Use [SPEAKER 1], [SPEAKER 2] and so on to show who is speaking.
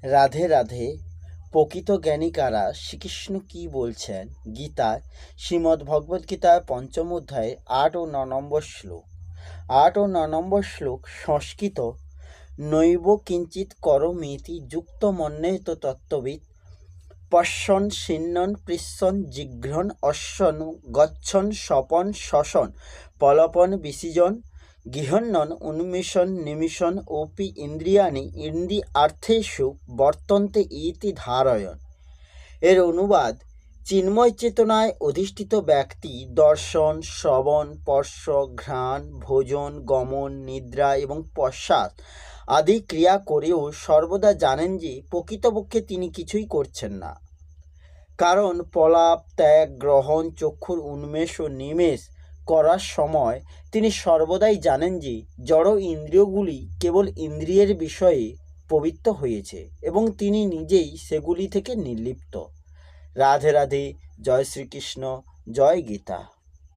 [SPEAKER 1] রাধে রাধে। প্রকৃত জ্ঞানী কারা, শ্রীকৃষ্ণ কি বলছেন গীতায়? শ্রীমদ্ ভগবদ্ গীতায় পঞ্চম অধ্যায়ে 8 ও 9 নম্বর শ্লোক। 8 ও 9 নম্বর শ্লোক সংস্কৃত। নৈব কিঞ্চিৎ করমিতি যুক্ত মন্যেত তত্ত্ববিৎ পশ্যন শৃণ্বন পৃচ্ছন জিঘ্রন অশ্বন গচ্ছন স্বপন শশন পলপন বিসৃজন গৃহন্নন উন্মিষন নিমিষন ওপি ইন্দ্রিয়াণি ইন্দ্রিয়ার্থেষু বর্তন্তে ইতি ধারয়ন। এর অনুবাদ: চিন্ময় চেতনায় অধিষ্ঠিত ব্যক্তি দর্শন, শ্রবণ, স্পর্শ, ঘ্রাণ, ভোজন, গমন, নিদ্রা এবং পশ্চাৎ আদি ক্রিয়া করেও সর্বদা জানেন যে প্রকৃতপক্ষে তিনি কিছুই করছেন না। কারণ প্রলাপ, ত্যাগ, গ্রহণ, চক্ষুর উন্মেষ ও নিমেষ করার সময় তিনি সর্বদাই জানেন যে জড় ইন্দ্রিয়গুলি কেবল ইন্দ্রিয়ের বিষয়ে প্রবৃত্ত হয়েছে এবং তিনি নিজেই সেগুলি থেকে নির্লিপ্ত। রাধে রাধে। জয় শ্রীকৃষ্ণ। জয় গীতা।